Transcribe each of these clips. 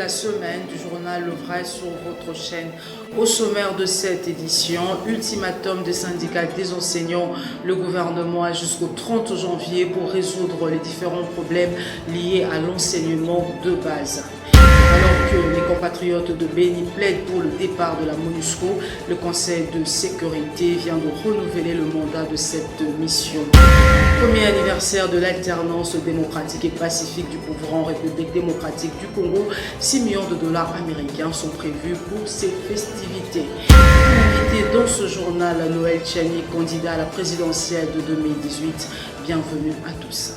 la semaine du journal Le Vrai sur votre chaîne. Au sommaire de cette édition, ultimatum des syndicats des enseignants. Le gouvernement a jusqu'au 30 janvier pour résoudre les différents problèmes liés à l'enseignement de base. Alors que les compatriotes de Béni plaident pour le départ de la MONUSCO, le Conseil de sécurité vient de renouveler le mandat de cette mission. Premier anniversaire de l'alternance démocratique et pacifique du pouvoir en République démocratique du Congo. 6 millions de dollars américains sont prévus pour ces festivités. Invité dans ce journal, Noël Tchani, candidat à la présidentielle de 2018. Bienvenue à tous.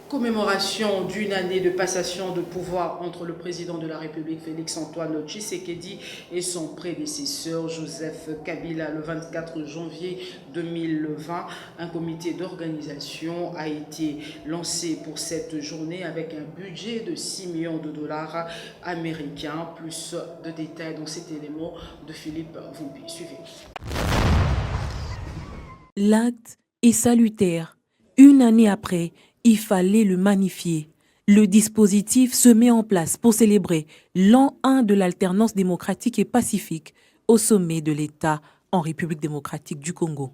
Commémoration d'une année de passation de pouvoir entre le président de la République Félix-Antoine Tshisekedi et son prédécesseur Joseph Kabila le 24 janvier 2020. Un comité d'organisation a été lancé pour cette journée avec un budget de 6 millions de dollars américains. Plus de détails dans cet élément de Philippe Vombi. Suivez. L'acte est salutaire. Une année après, il fallait le magnifier. Le dispositif se met en place pour célébrer l'an 1 de l'alternance démocratique et pacifique au sommet de l'État en République démocratique du Congo.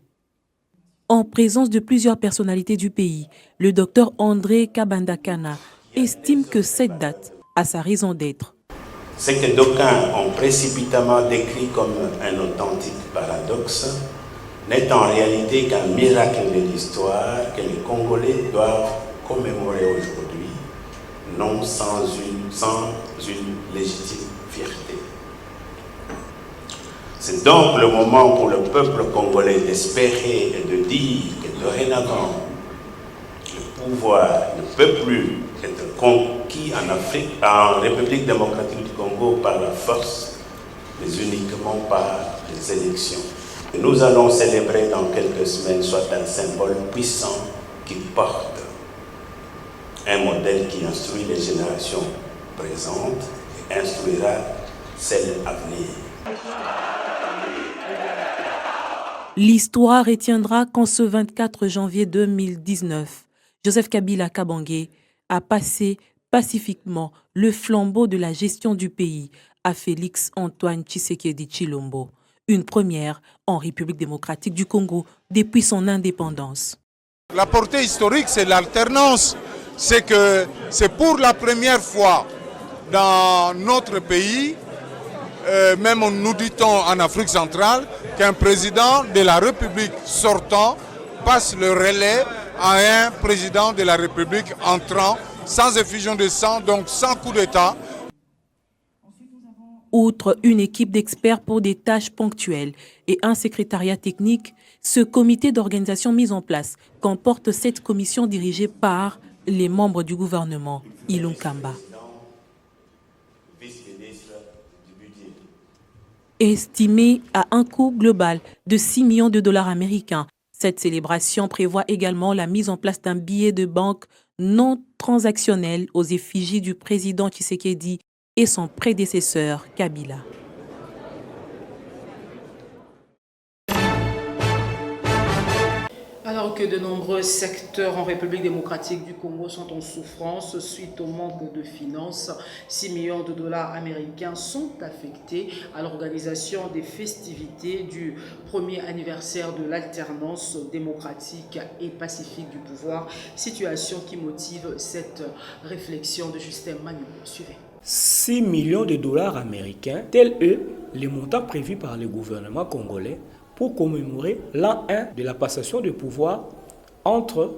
En présence de plusieurs personnalités du pays, le docteur André Kabandakana estime que cette date a sa raison d'être. Ce que d'aucuns ont précipitamment décrit comme un authentique paradoxe n'est en réalité qu'un miracle de l'histoire que les Congolais doivent commémorer aujourd'hui, non sans une légitime fierté. C'est donc le moment pour le peuple congolais d'espérer et de dire que dorénavant, le pouvoir ne peut plus être conquis en Afrique, en République démocratique du Congo par la force, mais uniquement par les élections. Nous allons célébrer dans quelques semaines soit un symbole puissant qui porte un modèle qui instruit les générations présentes et instruira celles à venir. L'histoire retiendra qu'en ce 24 janvier 2019, Joseph Kabila Kabange a passé pacifiquement le flambeau de la gestion du pays à Félix-Antoine Tshisekedi Tshilombo. Une première en République démocratique du Congo depuis son indépendance. La portée historique, c'est l'alternance. C'est que c'est pour la première fois dans notre pays, même nous dit-on en Afrique centrale, qu'un président de la République sortant passe le relais à un président de la République entrant sans effusion de sang, donc sans coup d'État. Outre une équipe d'experts pour des tâches ponctuelles et un secrétariat technique, ce comité d'organisation mis en place comporte 7 commissions dirigées par les membres du gouvernement, Ilon Kamba. Estimé à un coût global de 6 millions de dollars américains, cette célébration prévoit également la mise en place d'un billet de banque non transactionnel aux effigies du président Tshisekedi et son prédécesseur Kabila. Alors que de nombreux secteurs en République démocratique du Congo sont en souffrance suite au manque de finances, 6 millions de dollars américains sont affectés à l'organisation des festivités du premier anniversaire de l'alternance démocratique et pacifique du pouvoir, situation qui motive cette réflexion de Justin Magnou. Suivez. 6 millions de dollars américains, tels les montants prévus par le gouvernement congolais pour commémorer l'an 1 de la passation de pouvoir entre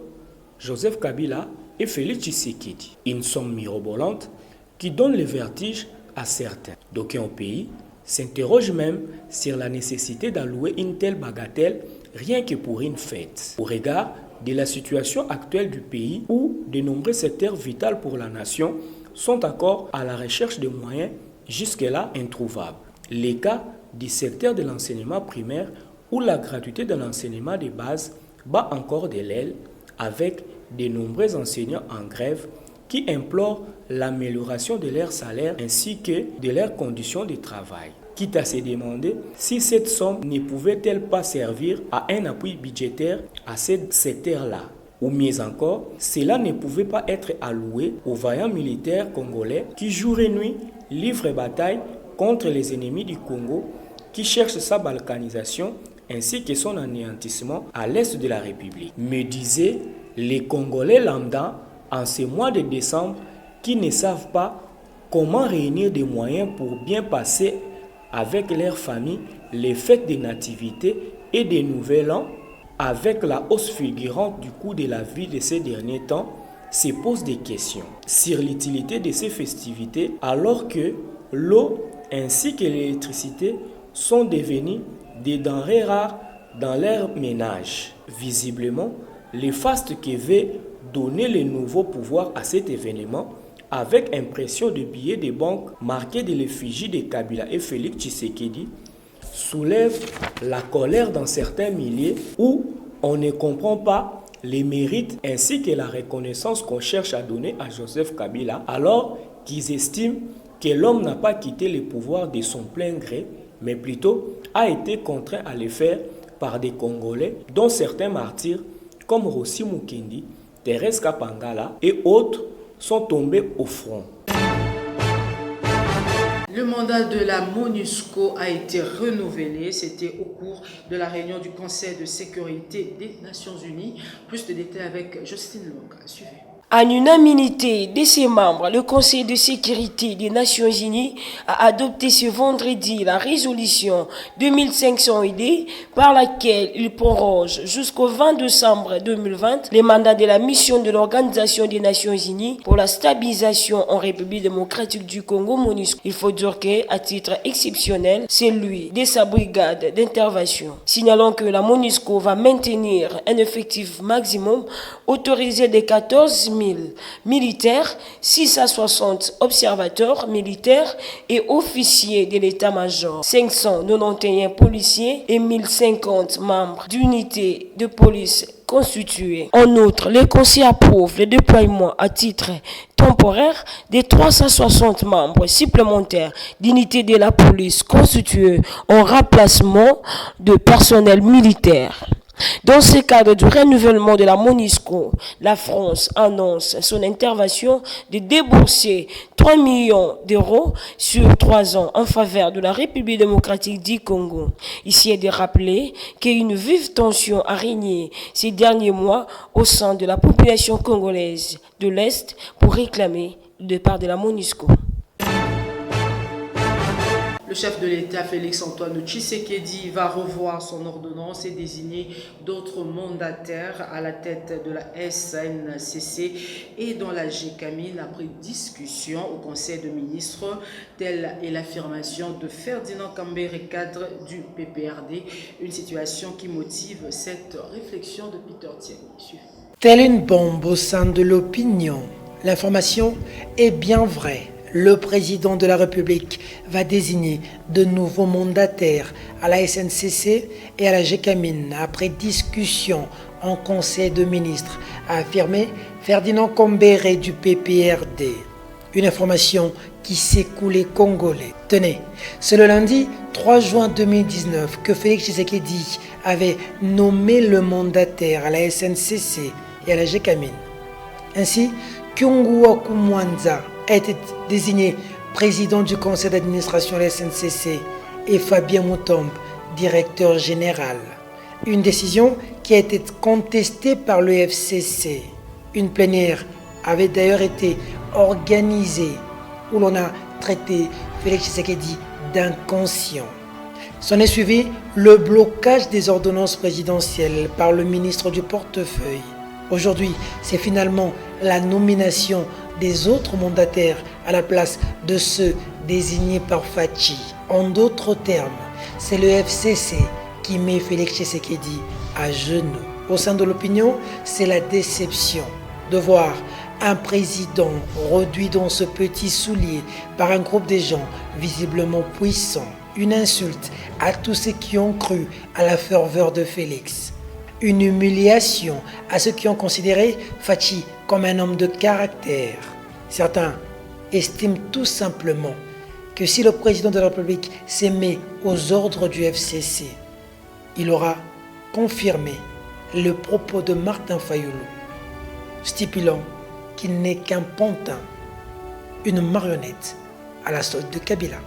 Joseph Kabila et Félix Tshisekedi. Une somme mirobolante qui donne le vertige à certains. D'aucuns au pays s'interrogent même sur la nécessité d'allouer une telle bagatelle rien que pour une fête. Au regard de la situation actuelle du pays où de nombreux secteurs vitaux pour la nation sont encore à la recherche de moyens jusque-là introuvables. Les cas du secteur de l'enseignement primaire où la gratuité de l'enseignement de base bat encore de l'aile avec de nombreux enseignants en grève qui implorent l'amélioration de leur salaire ainsi que de leurs conditions de travail. Quitte à se demander si cette somme ne pouvait-elle pas servir à un appui budgétaire à ce secteur-là, Ou mieux encore, cela ne pouvait pas être alloué aux vaillants militaires congolais qui jour et nuit livrent bataille contre les ennemis du Congo qui cherchent sa balkanisation ainsi que son anéantissement à l'est de la République. Me disaient les Congolais lambda en ce mois de décembre qui ne savent pas comment réunir des moyens pour bien passer avec leurs familles les fêtes des nativités et des nouvel an. Avec la hausse fulgurante du coût de la vie de ces derniers temps, se posent des questions sur l'utilité de ces festivités alors que l'eau ainsi que l'électricité sont devenues des denrées rares dans leur ménage. Visiblement, les fastes qui veulent donner le nouveau pouvoir à cet événement avec impression de billets de banque marqués de l'effigie de Kabila et Félix Tshisekedi soulève la colère dans certains milliers où on ne comprend pas les mérites ainsi que la reconnaissance qu'on cherche à donner à Joseph Kabila alors qu'ils estiment que l'homme n'a pas quitté le pouvoir de son plein gré mais plutôt a été contraint à le faire par des Congolais dont certains martyrs comme Rossi Mukendi, Thérèse Kapangala et autres sont tombés au front. Le mandat de la MONUSCO a été renouvelé. C'était au cours de la réunion du Conseil de sécurité des Nations Unies. Plus de détails avec Justine Longa. Suivez. À l'unanimité de ses membres, le Conseil de sécurité des Nations Unies a adopté ce vendredi la résolution 2500 ID par laquelle il proroge jusqu'au 20 décembre 2020 les mandats de la mission de l'Organisation des Nations Unies pour la stabilisation en République démocratique du Congo MONUSCO. Il faut dire qu'à titre exceptionnel, c'est lui de sa brigade d'intervention. Signalons que la MONUSCO va maintenir un effectif maximum autorisé de 14 000 militaires, 660 observateurs militaires et officiers de l'état-major, 591 policiers et 1050 membres d'unités de police constituées. En outre, le Conseil approuve le déploiement à titre temporaire des 360 membres supplémentaires d'unités de la police constituées en remplacement de personnel militaire. Dans ce cadre du renouvellement de la MONUSCO, la France annonce son intervention de débourser 3 millions d'euros sur 3 ans en faveur de la République démocratique du Congo. Ici est de rappeler qu'une vive tension a régné ces derniers mois au sein de la population congolaise de l'Est pour réclamer le départ de la MONUSCO. Le chef de l'État, Félix-Antoine Tshisekedi, va revoir son ordonnance et désigner d'autres mandataires à la tête de la SNCC et dans la GECAMIN après discussion au Conseil de ministres. Telle est l'affirmation de Ferdinand Kambere, cadre du PPRD, une situation qui motive cette réflexion de Peter Thiago. Telle une bombe au sein de l'opinion, l'information est bien vraie. Le président de la République va désigner de nouveaux mandataires à la SNCC et à la GECAMIN après discussion en Conseil de ministres, a affirmé Ferdinand Kambere du PPRD. Une information qui secoue les Congolais. Tenez, c'est le lundi 3 juin 2019 que Félix Tshisekedi avait nommé le mandataire à la SNCC et à la GECAMIN. Ainsi, Kyungwa Kumwanza a été désigné président du conseil d'administration de la SNCC et Fabien Moutombe, directeur général. Une décision qui a été contestée par le FCC. Une plénière avait d'ailleurs été organisée où l'on a traité Félix Tshisekedi d'inconscient. S'en est suivi le blocage des ordonnances présidentielles par le ministre du portefeuille. Aujourd'hui, c'est finalement la nomination des autres mandataires à la place de ceux désignés par Fachi. En d'autres termes, c'est le FCC qui met Félix Tshisekedi à genoux. Au sein de l'opinion, c'est la déception de voir un président réduit dans ce petit soulier par un groupe de gens visiblement puissants. Une insulte à tous ceux qui ont cru à la ferveur de Félix. Une humiliation à ceux qui ont considéré Fachi comme un homme de caractère. Certains estiment tout simplement que si le président de la République s'est mis aux ordres du FCC, il aura confirmé le propos de Martin Fayulu stipulant qu'il n'est qu'un pantin, une marionnette à la solde de Kabila.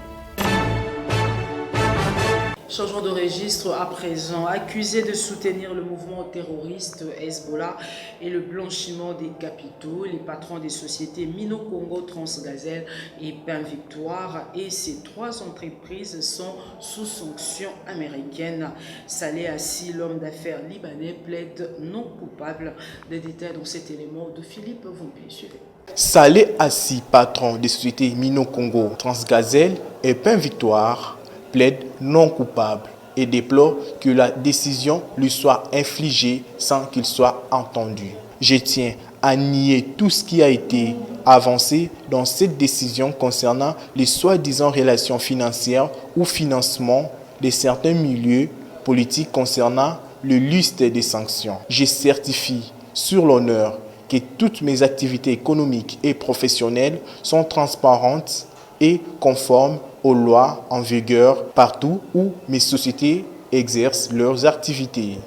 Changeons de registre à présent. Accusé de soutenir le mouvement terroriste Hezbollah et le blanchiment des capitaux, les patrons des sociétés Mino Congo, Transgazelle et Pain Victoire et ces 3 entreprises sont sous sanctions américaines. Saleh Assi, l'homme d'affaires libanais, plaide non coupable. Des détails dans cet élément de Philippe Vompi. Suivez. Saleh Assi, patron des sociétés Mino Congo, Transgazelle et Pain Victoire, plaide non coupable et déplore que la décision lui soit infligée sans qu'il soit entendu. Je tiens à nier tout ce qui a été avancé dans cette décision concernant les soi-disant relations financières ou financement de certains milieux politiques concernant le lustre des sanctions. Je certifie sur l'honneur que toutes mes activités économiques et professionnelles sont transparentes et conformes aux lois en vigueur partout où mes sociétés exercent leurs activités.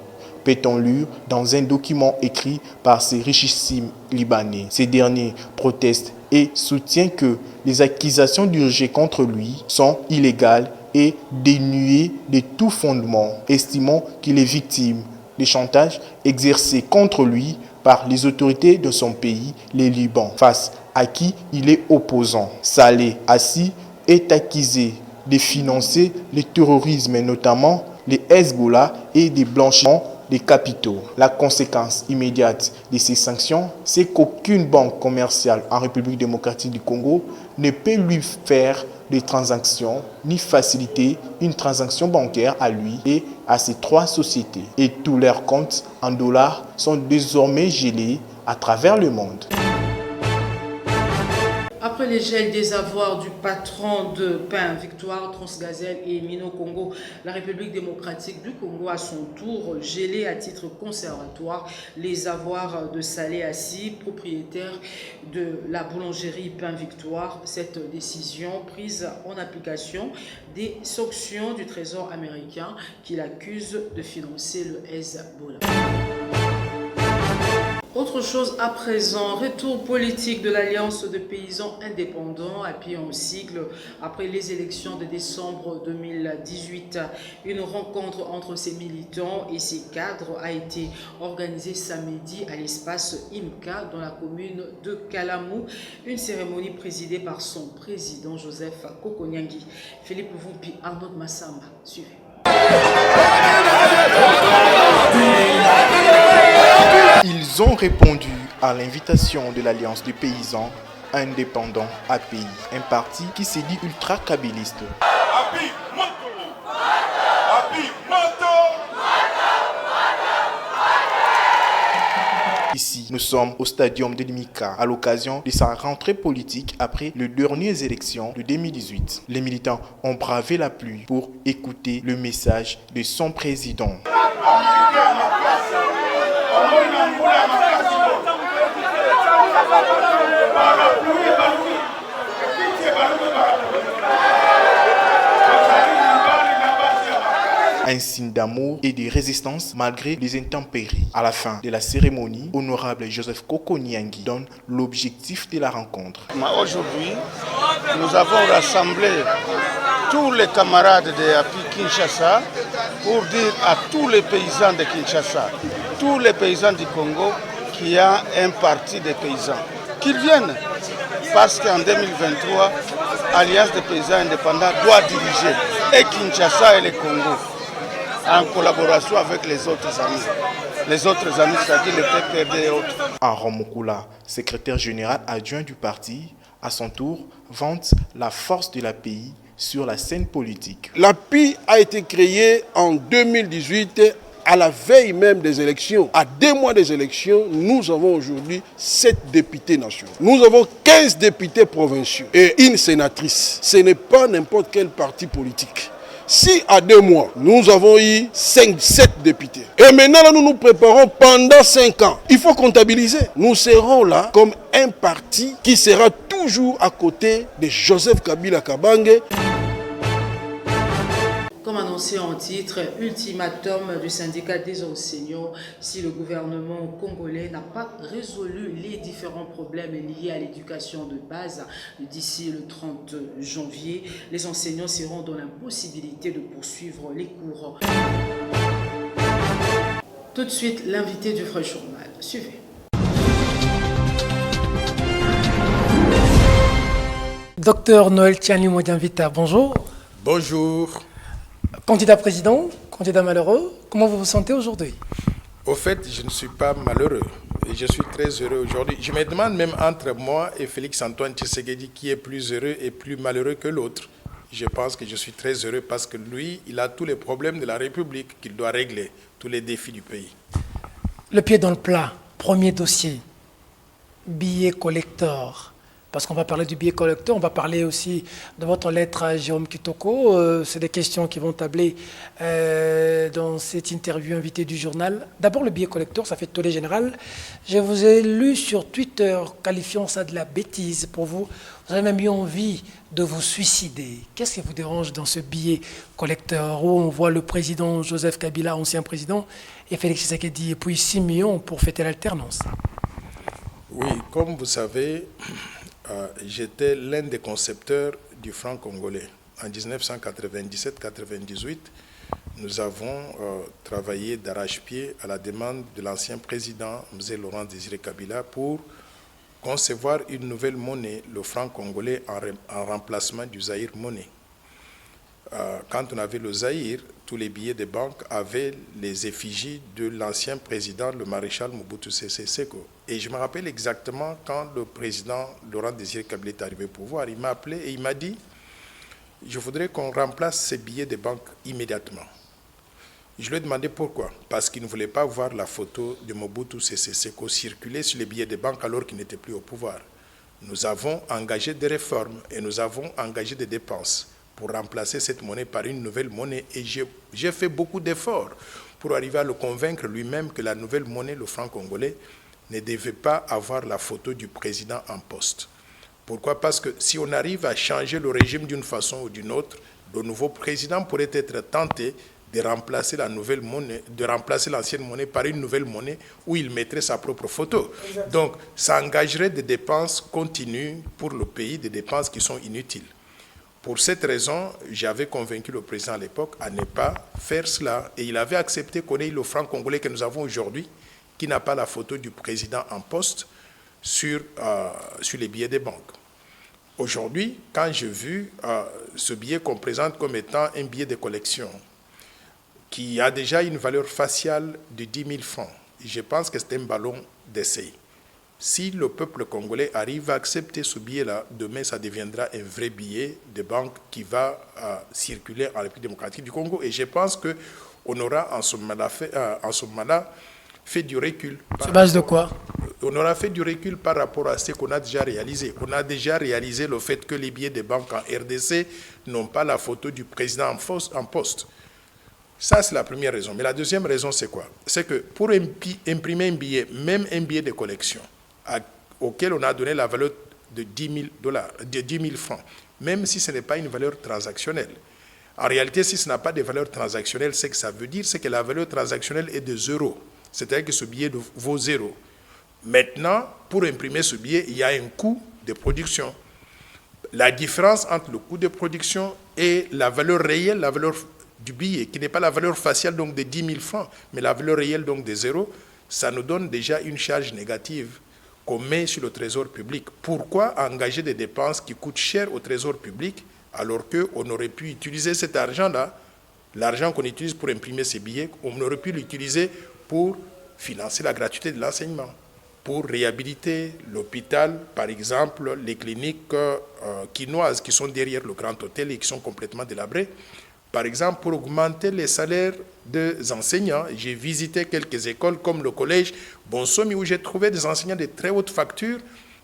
Peut-on lire dans un document écrit par ces richissimes Libanais. Ces derniers protestent et soutiennent que les accusations dirigées contre lui sont illégales et dénuées de tout fondement, estimant qu'il est victime des chantages exercés contre lui par les autorités de son pays, les Liban, face à qui il est opposant. Saleh Assi est accusé de financer le terrorisme, notamment les Hezbollah, et de blanchiment des capitaux. La conséquence immédiate de ces sanctions, c'est qu'aucune banque commerciale en République démocratique du Congo ne peut lui faire des transactions ni faciliter une transaction bancaire à lui et à ses 3 sociétés. Et tous leurs comptes en dollars sont désormais gelés à travers le monde. Après les gels des avoirs du patron de Pain Victoire, Transgazelle et Mino Congo, la République démocratique du Congo a son tour gelé à titre conservatoire les avoirs de Saleh Assi, propriétaire de la boulangerie Pain Victoire. Cette décision prise en application des sanctions du Trésor américain qui l'accuse de financer le Hezbollah. Autre chose à présent, retour politique de l'Alliance de paysans indépendants, appuyé en sigle, après les élections de décembre 2018. Une rencontre entre ses militants et ses cadres a été organisée samedi à l'espace IMCA dans la commune de Kalamou. Une cérémonie présidée par son président Joseph Kokoniangi. Philippe Vompi, Arnaud Massamba, suivez. Ils ont répondu à l'invitation de l'Alliance des paysans indépendants API, un parti qui s'est dit ultra-kabyliste. Ici, nous sommes au stadium de l'IMICA à l'occasion de sa rentrée politique après les dernières élections de 2018. Les militants ont bravé la pluie pour écouter le message de son président. Un signe d'amour et de résistance malgré les intempéries. À la fin de la cérémonie, honorable Joseph Kokoniangi donne l'objectif de la rencontre. Aujourd'hui, nous avons rassemblé tous les camarades de API Kinshasa pour dire à tous les paysans de Kinshasa, tous les paysans du Congo, qu'il y a un parti des paysans, qu'ils viennent. Parce qu'en 2023, l'Alliance des paysans indépendants doit diriger et Kinshasa et le Congo, en collaboration avec les autres amis. Les autres amis, c'est-à-dire le PPRD et autres. Aaron Mukula, secrétaire général adjoint du parti, à son tour, vante la force de l'API sur la scène politique. L'API a été créée en 2018 à la veille même des élections. À 2 mois des élections, nous avons aujourd'hui 7 députés nationaux. Nous avons 15 députés provinciaux et une sénatrice. Ce n'est pas n'importe quel parti politique. Si à 2 mois, nous avons eu 7 députés, et maintenant nous nous préparons pendant 5 ans, il faut comptabiliser. Nous serons là comme un parti qui sera toujours à côté de Joseph Kabila Kabange. Comme annoncé en titre, ultimatum du syndicat des enseignants, si le gouvernement congolais n'a pas résolu les différents problèmes liés à l'éducation de base d'ici le 30 janvier, les enseignants seront dans l'impossibilité de poursuivre les cours. Tout de suite, l'invité du Vrai Journal. Suivez. Docteur Noël Tiani Modianvita, bonjour. Bonjour. Candidat président, candidat malheureux, comment vous vous sentez aujourd'hui? Au fait, je ne suis pas malheureux et je suis très heureux aujourd'hui. Je me demande même entre moi et Félix-Antoine Tshisekedi qui est plus heureux et plus malheureux que l'autre. Je pense que je suis très heureux parce que lui, il a tous les problèmes de la République qu'il doit régler, tous les défis du pays. Le pied dans le plat, premier dossier, billet collector. Parce qu'on va parler du billet collector, on va parler aussi de votre lettre à Jérôme Kitoko. C'est des questions qui vont tabler dans cette interview invitée du journal. D'abord, le billet collector, ça fait tollé général. Je vous ai lu sur Twitter qualifiant ça de la bêtise pour vous. Vous avez même eu envie de vous suicider. Qu'est-ce qui vous dérange dans ce billet collector où on voit le président Joseph Kabila, ancien président, et Félix Tshisekedi, et puis 6 millions pour fêter l'alternance? Oui, comme vous savez, j'étais l'un des concepteurs du franc congolais. En 1997-98, nous avons travaillé d'arrache-pied à la demande de l'ancien président, M. Laurent Désiré Kabila, pour concevoir une nouvelle monnaie, le franc congolais, en remplacement du Zaïre monnaie. Quand on avait le Zaïre, tous les billets de banque avaient les effigies de l'ancien président, le maréchal Mobutu Sese Seko. Et je me rappelle exactement quand le président Laurent Désiré Kabila est arrivé au pouvoir, il m'a appelé et il m'a dit « Je voudrais qu'on remplace ces billets de banque immédiatement ». Je lui ai demandé pourquoi. Parce qu'il ne voulait pas voir la photo de Mobutu Sese Seko circuler sur les billets de banque alors qu'il n'était plus au pouvoir. Nous avons engagé des réformes et nous avons engagé des dépenses pour remplacer cette monnaie par une nouvelle monnaie. Et j'ai fait beaucoup d'efforts pour arriver à le convaincre lui-même que la nouvelle monnaie, le franc congolais, ne devait pas avoir la photo du président en poste. Pourquoi? Parce que si on arrive à changer le régime d'une façon ou d'une autre, le nouveau président pourrait être tenté de remplacer la nouvelle monnaie, de remplacer l'ancienne monnaie par une nouvelle monnaie où il mettrait sa propre photo. Donc, ça engagerait des dépenses continues pour le pays, des dépenses qui sont inutiles. Pour cette raison, j'avais convaincu le président à l'époque à ne pas faire cela. Et il avait accepté qu'on ait le franc congolais que nous avons aujourd'hui, qui n'a pas la photo du président en poste sur les billets des banques. Aujourd'hui, quand j'ai vu ce billet qu'on présente comme étant un billet de collection, qui a déjà une valeur faciale de 10 000 francs, je pense que c'est un ballon d'essai. Si le peuple congolais arrive à accepter ce billet-là, demain, ça deviendra un vrai billet de banque qui va circuler en République démocratique du Congo. Et je pense qu'on aura en ce moment-là fait du recul. Sur base de quoi? On aura fait du recul par rapport à ce qu'on a déjà réalisé. On a déjà réalisé le fait que les billets de banque en RDC n'ont pas la photo du président en poste. Ça, c'est la première raison. Mais la deuxième raison, c'est quoi? C'est que pour imprimer un billet, même un billet de collection, auquel on a donné la valeur de 10 000 francs, même si ce n'est pas une valeur transactionnelle. En réalité, si ce n'a pas de valeur transactionnelle, ce que ça veut dire, c'est que la valeur transactionnelle est de 0. C'est-à-dire que ce billet vaut 0. Maintenant, pour imprimer ce billet, il y a un coût de production. La différence entre le coût de production et la valeur réelle, la valeur du billet, qui n'est pas la valeur faciale donc de 10 000 francs, mais la valeur réelle donc de 0, ça nous donne déjà une charge négative qu'on met sur le trésor public. Pourquoi engager des dépenses qui coûtent cher au trésor public alors qu'on aurait pu utiliser cet argent-là, l'argent qu'on utilise pour imprimer ces billets, on aurait pu l'utiliser pour financer la gratuité de l'enseignement, pour réhabiliter l'hôpital, par exemple, les cliniques quinoises qui sont derrière le Grand Hôtel et qui sont complètement délabrées. Par exemple, pour augmenter les salaires des enseignants, j'ai visité quelques écoles comme le collège Bonsomi où j'ai trouvé des enseignants de très haute facture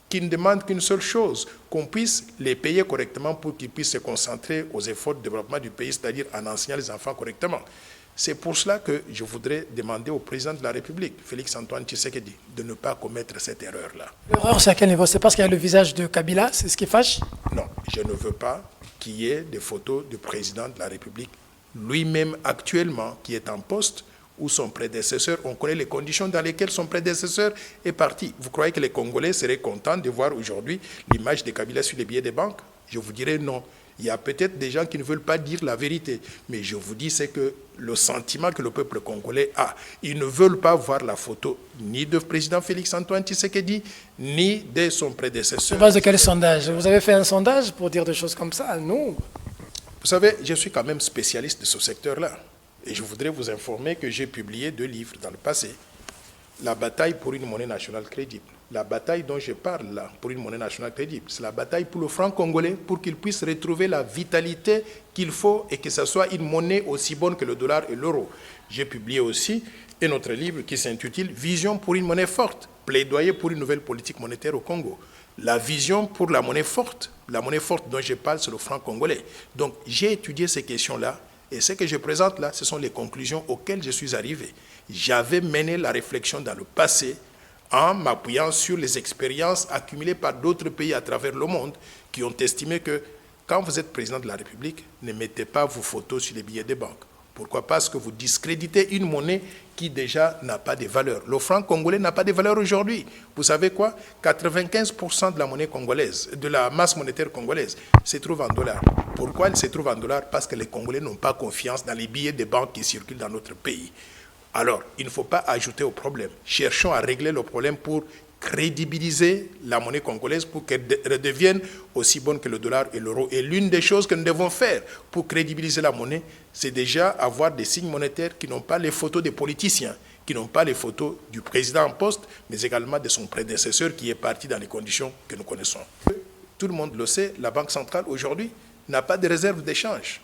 qui ne demandent qu'une seule chose, qu'on puisse les payer correctement pour qu'ils puissent se concentrer aux efforts de développement du pays, c'est-à-dire en enseignant les enfants correctement. C'est pour cela que je voudrais demander au président de la République, Félix-Antoine Tshisekedi, de ne pas commettre cette erreur-là. L'erreur, c'est à quel niveau? C'est parce qu'il y a le visage de Kabila, c'est ce qui fâche? Non, je ne veux pas qu'il y ait des photos du président de la République lui-même actuellement, qui est en poste, ou son prédécesseur, on connaît les conditions dans lesquelles son prédécesseur est parti. Vous croyez que les Congolais seraient contents de voir aujourd'hui l'image de Kabila sur les billets des banques? Je vous dirais non. Il y a peut-être des gens qui ne veulent pas dire la vérité, mais je vous dis, c'est que le sentiment que le peuple congolais a, ils ne veulent pas voir la photo ni du président Félix-Antoine Tshisekedi, ni de son prédécesseur. Sur base de quel sondage? Vous avez fait un sondage pour dire des choses comme ça? Non. Vous savez, je suis quand même spécialiste de ce secteur-là. Et je voudrais vous informer que j'ai publié 2 livres dans le passé. La bataille pour une monnaie nationale crédible. La bataille dont je parle là, pour une monnaie nationale crédible, c'est la bataille pour le franc congolais, pour qu'il puisse retrouver la vitalité qu'il faut et que ce soit une monnaie aussi bonne que le dollar et l'euro. J'ai publié aussi un autre livre qui s'intitule « Vision pour une monnaie forte », plaidoyer pour une nouvelle politique monétaire au Congo. La vision pour la monnaie forte dont je parle, c'est le franc congolais. Donc j'ai étudié ces questions-là. Et ce que je présente là, ce sont les conclusions auxquelles je suis arrivé. J'avais mené la réflexion dans le passé en m'appuyant sur les expériences accumulées par d'autres pays à travers le monde qui ont estimé que quand vous êtes président de la République, ne mettez pas vos photos sur les billets des banques. Pourquoi? Parce que vous discréditez une monnaie qui déjà n'a pas de valeur. Le franc congolais n'a pas de valeur aujourd'hui. Vous savez quoi? 95% de la monnaie congolaise, de la masse monétaire congolaise, se trouve en dollars. Pourquoi elle se trouve en dollars? Parce que les Congolais n'ont pas confiance dans les billets des banques qui circulent dans notre pays. Alors, il ne faut pas ajouter au problème. Cherchons à régler le problème pour crédibiliser la monnaie congolaise pour qu'elle redevienne aussi bonne que le dollar et l'euro. Et l'une des choses que nous devons faire pour crédibiliser la monnaie, c'est déjà avoir des signes monétaires qui n'ont pas les photos des politiciens, qui n'ont pas les photos du président en poste, mais également de son prédécesseur qui est parti dans les conditions que nous connaissons. Tout le monde le sait, la Banque centrale aujourd'hui n'a pas de réserve d'échange.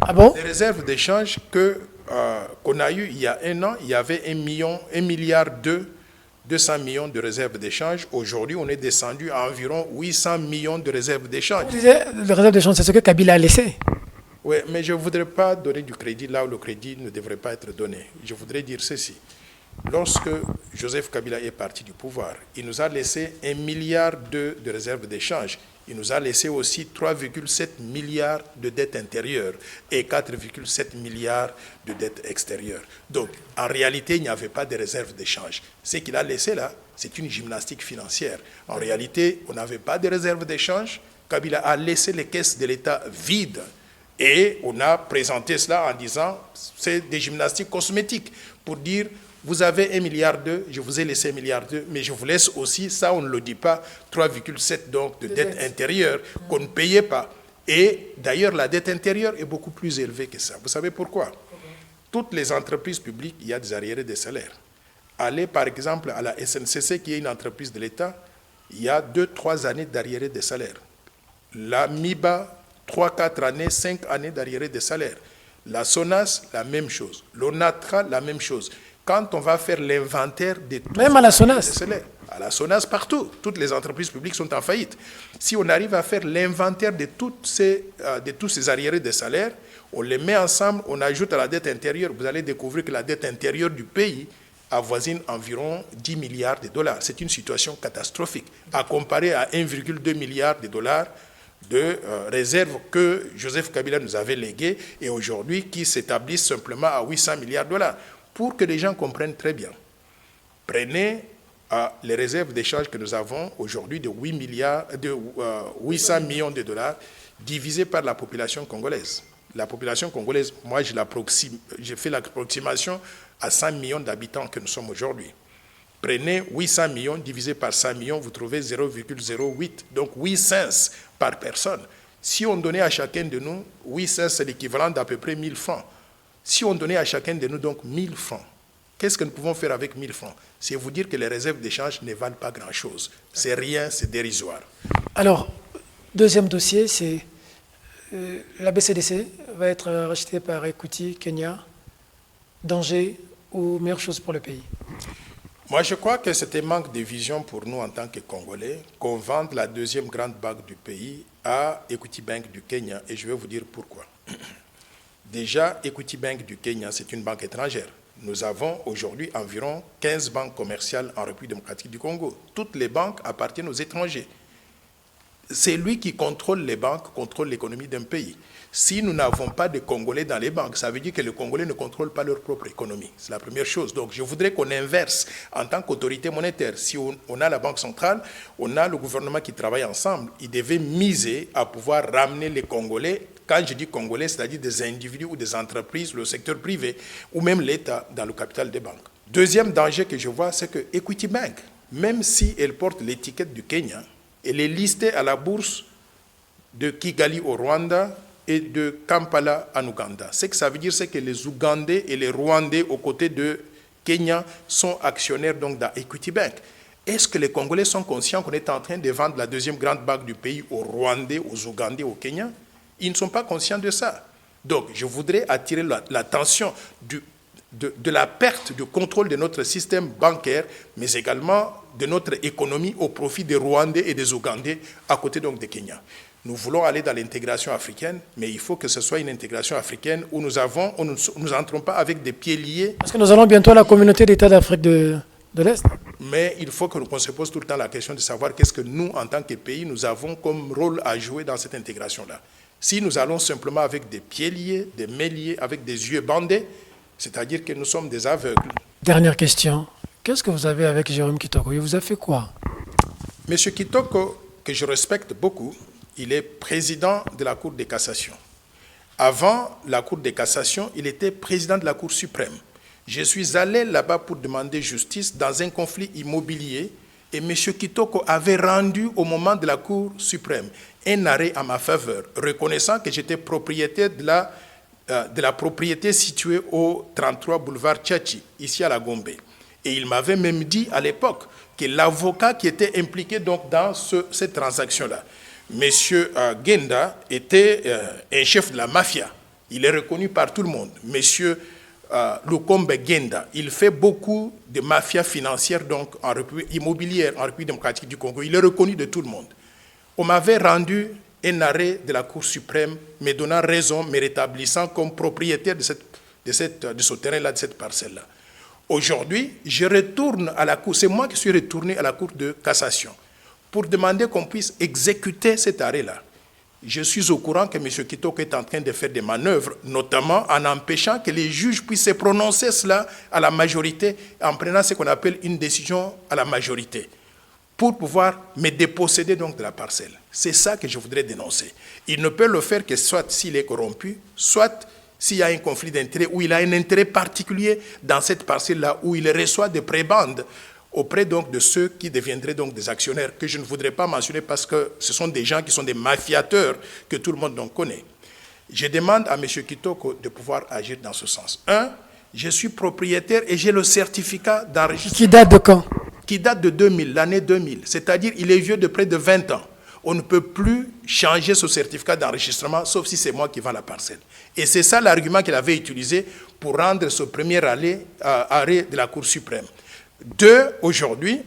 Ah bon? Les réserves d'échange qu'on a eues il y a 1 an, il y avait 1,2 milliard 200 millions de réserves d'échange. Aujourd'hui, on est descendu à environ 800 millions de réserves d'échange. Vous disiez, les réserves d'échange, c'est ce que Kabila a laissé. Oui, mais je ne voudrais pas donner du crédit là où le crédit ne devrait pas être donné. Je voudrais dire ceci. Lorsque Joseph Kabila est parti du pouvoir, il nous a laissé 1,2 milliard de réserves d'échange. Il nous a laissé aussi 3,7 milliards de dettes intérieures et 4,7 milliards de dettes extérieures. Donc, en réalité, il n'y avait pas de réserve d'échange. Ce qu'il a laissé là, c'est une gymnastique financière. En réalité, on n'avait pas de réserve d'échange. Kabila a laissé les caisses de l'État vides. Et on a présenté cela en disant, c'est des gymnastiques cosmétiques pour dire, vous avez 1,2 milliard, je vous ai laissé 1,2 milliard, mais je vous laisse aussi, ça on ne le dit pas, 3,7 donc de dette intérieure qu'on ne payait pas. Et d'ailleurs, la dette intérieure est beaucoup plus élevée que ça. Vous savez pourquoi? Toutes les entreprises publiques, il y a des arriérés de salaires. Allez par exemple à la SNCC, qui est une entreprise de l'État, il y a 2-3 années d'arriérés de salaires. La MIBA, 3-4 années, 5 années d'arriérés de salaires. La SONAS, la même chose. L'ONATRA, la même chose. Quand on va faire l'inventaire de tous même à la SONAS, à la SONAS partout, toutes les entreprises publiques sont en faillite. Si on arrive à faire l'inventaire de tous ces arriérés de salaires, on les met ensemble, on ajoute à la dette intérieure, vous allez découvrir que la dette intérieure du pays avoisine environ 10 milliards de dollars. C'est une situation catastrophique, à comparer à 1,2 milliard de dollars de réserves que Joseph Kabila nous avait léguées et aujourd'hui qui s'établissent simplement à 800 milliards de dollars. Pour que les gens comprennent très bien, prenez les réserves d'échange que nous avons aujourd'hui de 800 millions de dollars divisées par la population congolaise. La population congolaise, moi j'ai fait l'approximation à 100 millions d'habitants que nous sommes aujourd'hui. Prenez 800 millions divisé par 100 millions, vous trouvez 0,08, donc 8 cents par personne. Si on donnait à chacun de nous, 8 cents, c'est l'équivalent d'à peu près 1000 francs. Si on donnait à chacun de nous donc 1000 francs, qu'est-ce que nous pouvons faire avec 1000 francs? C'est vous dire que les réserves d'échange ne valent pas grand-chose. C'est rien, c'est dérisoire. Alors, deuxième dossier, c'est la BCDC va être rachetée par Equity Kenya. Danger ou meilleure chose pour le pays? Moi, je crois que c'était un manque de vision pour nous en tant que Congolais qu'on vende la deuxième grande banque du pays à Equity Bank du Kenya, et je vais vous dire pourquoi. Déjà, Equity Bank du Kenya, c'est une banque étrangère. Nous avons aujourd'hui environ 15 banques commerciales en République démocratique du Congo. Toutes les banques appartiennent aux étrangers. c'est lui qui contrôle les banques, contrôle l'économie d'un pays. Si nous n'avons pas de Congolais dans les banques, ça veut dire que les Congolais ne contrôlent pas leur propre économie. C'est la première chose. Donc je voudrais qu'on inverse en tant qu'autorité monétaire. Si on a la Banque centrale, on a le gouvernement qui travaille ensemble. Il devait miser à pouvoir ramener les Congolais. Quand je dis Congolais, c'est-à-dire des individus ou des entreprises, le secteur privé, ou même l'État dans le capital des banques. Deuxième danger que je vois, c'est que Equity Bank, même si elle porte l'étiquette du Kenya, elle est listée à la bourse de Kigali au Rwanda et de Kampala en Ouganda. Ce que ça veut dire, c'est que les Ougandais et les Rwandais aux côtés de Kenya sont actionnaires donc dans Equity Bank. Est-ce que les Congolais sont conscients qu'on est en train de vendre la deuxième grande banque du pays aux Rwandais, aux Ougandais, aux Kenyans? Ils ne sont pas conscients de ça. Donc, je voudrais attirer l'attention de la perte de contrôle de notre système bancaire, mais également de notre économie au profit des Rwandais et des Ougandais à côté donc des Kenyans. Nous voulons aller dans l'intégration africaine, mais il faut que ce soit une intégration africaine où nous n'entrons pas avec des pieds liés. Parce que nous allons bientôt à la communauté d'États d'Afrique de l'Est. Mais il faut qu'on se pose tout le temps la question de savoir qu'est-ce que nous, en tant que pays, nous avons comme rôle à jouer dans cette intégration-là. Si nous allons simplement avec des pieds liés, des mains liées, avec des yeux bandés, c'est-à-dire que nous sommes des aveugles. Dernière question. Qu'est-ce que vous avez avec Jérôme Kitoko? Il vous a fait quoi? Monsieur Kitoko, que je respecte beaucoup, il est président de la Cour de cassation. Avant la Cour de cassation, il était président de la Cour suprême. Je suis allé là-bas pour demander justice dans un conflit immobilier et M. Kitoko avait rendu au moment de la Cour suprême un arrêt à ma faveur, reconnaissant que j'étais propriétaire de la propriété située au 33 boulevard Tchachi, ici à la Gombe. Et il m'avait même dit à l'époque que l'avocat qui était impliqué donc dans cette transaction-là, Monsieur Genda, était un chef de la mafia. Il est reconnu par tout le monde. Monsieur Lukombe Genda, il fait beaucoup de mafia financière, donc immobilière en République démocratique du Congo. Il est reconnu de tout le monde. On m'avait rendu un arrêt de la Cour suprême, me donnant raison, me rétablissant comme propriétaire de ce terrain-là, de cette parcelle-là. Aujourd'hui, je retourne à la Cour. C'est moi qui suis retourné à la Cour de cassation pour demander qu'on puisse exécuter cet arrêt-là. Je suis au courant que M. Kitoko est en train de faire des manœuvres, notamment en empêchant que les juges puissent se prononcer cela à la majorité, en prenant ce qu'on appelle une décision à la majorité, pour pouvoir me déposséder donc de la parcelle. C'est ça que je voudrais dénoncer. Il ne peut le faire que soit s'il est corrompu, soit s'il y a un conflit d'intérêt, où il a un intérêt particulier dans cette parcelle-là, où il reçoit des prébendes auprès donc de ceux qui deviendraient donc des actionnaires, que je ne voudrais pas mentionner parce que ce sont des gens qui sont des mafiateurs que tout le monde donc connaît. Je demande à M. Kitoko de pouvoir agir dans ce sens. Je suis propriétaire et j'ai le certificat d'enregistrement. Qui date de quand? Qui date de 2000, l'année 2000. C'est-à-dire il est vieux de près de 20 ans. On ne peut plus changer ce certificat d'enregistrement, sauf si c'est moi qui vends la parcelle. Et c'est ça l'argument qu'il avait utilisé pour rendre ce premier arrêt de la Cour suprême. Aujourd'hui,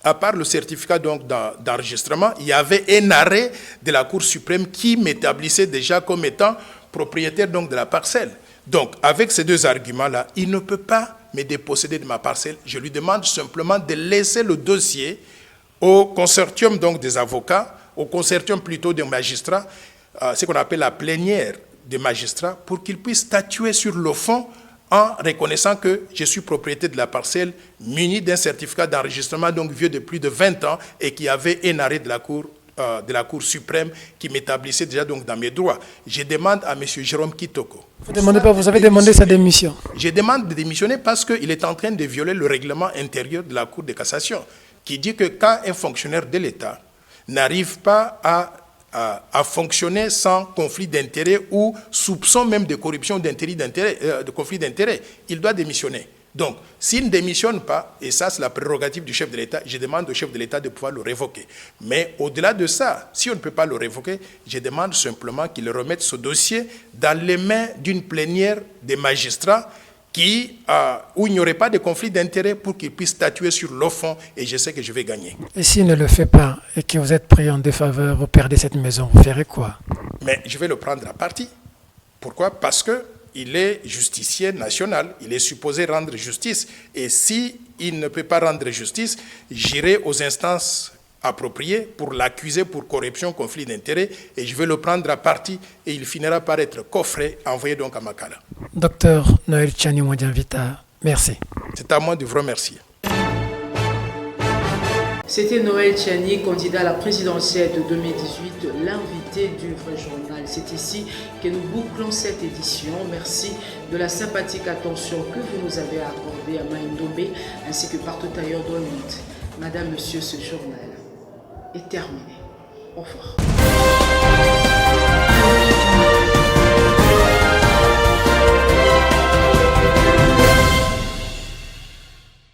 à part le certificat d'enregistrement, il y avait un arrêt de la Cour suprême qui m'établissait déjà comme étant propriétaire donc de la parcelle. Donc, avec ces deux arguments-là, il ne peut pas me déposséder de ma parcelle. Je lui demande simplement de laisser le dossier au consortium donc des avocats, au consortium plutôt des magistrats, ce qu'on appelle la plénière des magistrats, pour qu'ils puissent statuer sur le fond en reconnaissant que je suis propriétaire de la parcelle muni d'un certificat d'enregistrement donc vieux de plus de 20 ans et qui avait un arrêt de la Cour suprême qui m'établissait déjà donc dans mes droits. Je demande à M. Jérôme Kitoko. Vous avez demandé sa démission. Je demande de démissionner parce qu'il est en train de violer le règlement intérieur de la Cour de cassation qui dit que quand un fonctionnaire de l'État n'arrive pas à fonctionner sans conflit d'intérêt ou soupçon même de corruption, de conflit d'intérêt, il doit démissionner. Donc, s'il ne démissionne pas, et ça c'est la prérogative du chef de l'État, je demande au chef de l'État de pouvoir le révoquer. Mais au-delà de ça, si on ne peut pas le révoquer, je demande simplement qu'il remette ce dossier dans les mains d'une plénière des magistrats où il n'y aurait pas de conflit d'intérêt pour qu'il puisse statuer sur le fond et je sais que je vais gagner. Et s'il ne le fait pas et que vous êtes pris en défaveur, vous perdez cette maison, vous ferez quoi? Mais je vais le prendre à partie. Pourquoi? Parce qu'il est justicier national, il est supposé rendre justice et s'il ne peut pas rendre justice, j'irai aux instances approprié pour l'accuser pour corruption, conflit d'intérêts, et je vais le prendre à partie et il finira par être coffré, envoyé donc à Makala. Docteur Noël Tchani Modianvita, merci. C'est à moi de vous remercier. C'était Noël Tchani, candidat à la présidentielle de 2018, l'invité du Vrai Journal. C'est ici que nous bouclons cette édition. Merci de la sympathique attention que vous nous avez accordée à Maïndombe ainsi que partout ailleurs dans le monde. Madame, Monsieur, ce journal est terminé. Au revoir.